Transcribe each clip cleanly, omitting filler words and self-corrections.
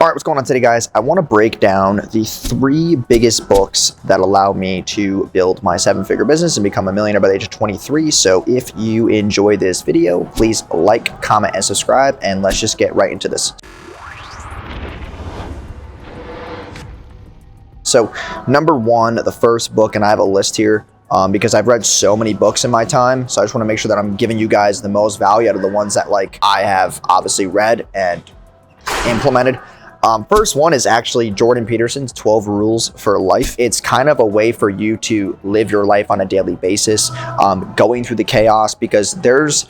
All right, what's going on today, guys? I want to break down the 3 biggest books that allow me to build my 7-figure business and become a millionaire by the age of 23. So if you enjoy this video, please like, comment, and subscribe, and let's just get right into this. So number 1, the first book, and I have a list here because I've read so many books in my time. So I just want to make sure that I'm giving you guys the most value out of the ones that I have obviously read and implemented. First one is actually Jordan Peterson's 12 Rules for Life. It's kind of a way for you to live your life on a daily basis, going through the chaos, because there's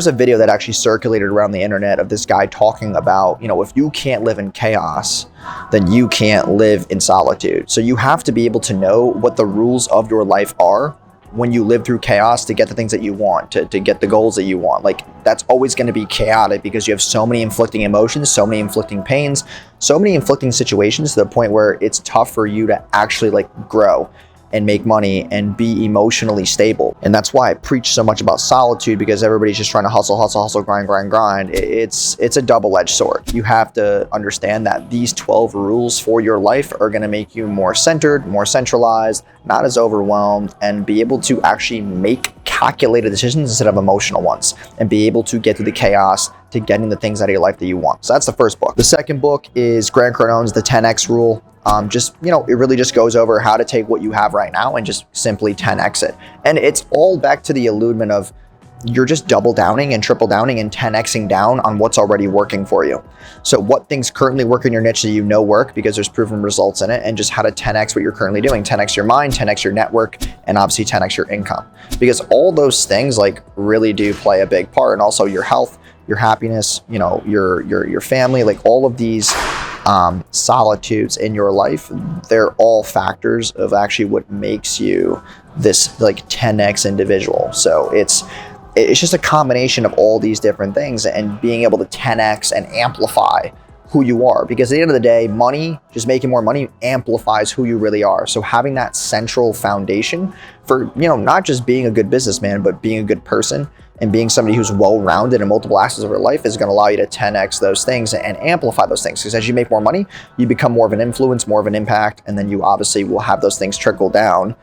a video that actually circulated around the internet of this guy talking about, if you can't live in chaos, then you can't live in solitude. So you have to be able to know what the rules of your life are when you live through chaos to get the things that you want, to get the goals that you want. That's always going to be chaotic because you have so many inflicting emotions, so many inflicting pains, so many inflicting situations to the point where it's tough for you to actually grow and make money and be emotionally stable. And that's why I preach so much about solitude, because everybody's just trying to hustle, grind. It's a double-edged sword. You have to understand that these 12 rules for your life are going to make you more centered, more centralized, not as overwhelmed, and be able to actually make calculated decisions instead of emotional ones, and be able to get through the chaos to getting the things out of your life that you want. So that's the first book. The second book is Cardone's The 10X Rule. It really just goes over how to take what you have right now and just simply 10X it. And it's all back to the alludement of you're just double downing and triple downing and 10Xing down on what's already working for you. So what things currently work in your niche that work because there's proven results in it, and just how to 10X what you're currently doing. 10X your mind, 10X your network, and obviously 10X your income. Because all those things really do play a big part, and also your health, your happiness, your family, all of these solitudes in your life, they're all factors of actually what makes you this 10X individual. So it's just a combination of all these different things and being able to 10X and amplify who you are, because at the end of the day, money, just making more money, amplifies who you really are. So having that central foundation for, not just being a good businessman, but being a good person and being somebody who's well-rounded in multiple aspects of your life is going to allow you to 10X those things and amplify those things. Because as you make more money, you become more of an influence, more of an impact, and then you obviously will have those things trickle down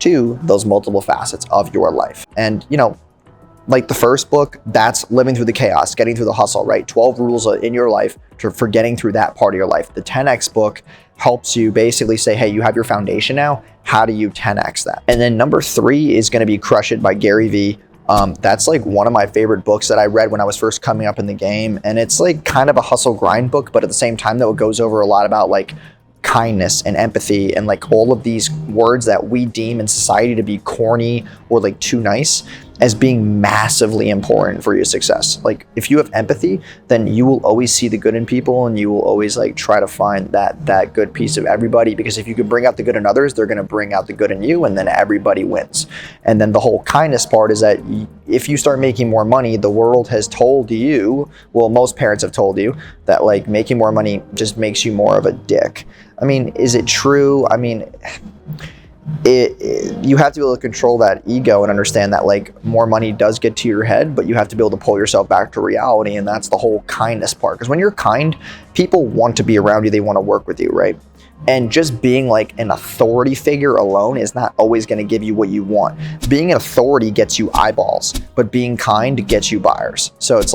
to those multiple facets of your life. And, the first book, that's living through the chaos, getting through the hustle, right? 12 rules in your life for getting through that part of your life. The 10X book helps you basically say, hey, you have your foundation now. How do you 10X that? And then number 3 is going to be Crush It by Gary Vee. That's one of my favorite books that I read when I was first coming up in the game. And it's kind of a hustle grind book, but at the same time, though, it goes over a lot about kindness and empathy and all of these words that we deem in society to be corny or too nice as being massively important for your success. If you have empathy, then you will always see the good in people, and you will always try to find that good piece of everybody, because if you can bring out the good in others, they're going to bring out the good in you, and then everybody wins. And then the whole kindness part is that if you start making more money, the world has told you, well, most parents have told you that making more money just makes you more of a dick. I mean, is it true? I mean, you have to be able to control that ego and understand that more money does get to your head, but you have to be able to pull yourself back to reality. And that's the whole kindness part, because when you're kind, people want to be around you, they want to work with you, right? And just being an authority figure alone is not always going to give you what you want. Being an authority gets you eyeballs, but being kind gets you buyers. So it's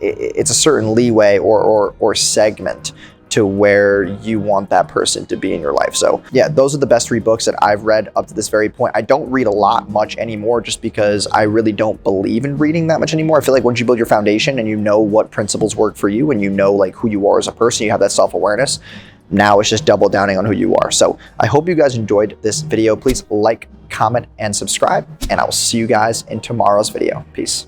it's a certain leeway or segment to where you want that person to be in your life. So yeah, those are the best 3 books that I've read up to this very point. I don't read a much anymore, just because I really don't believe in reading that much anymore. I feel once you build your foundation and you know what principles work for you, and you know who you are as a person, you have that self-awareness. Now it's just double downing on who you are. So I hope you guys enjoyed this video. Please like, comment, and subscribe, and I will see you guys in tomorrow's video. Peace.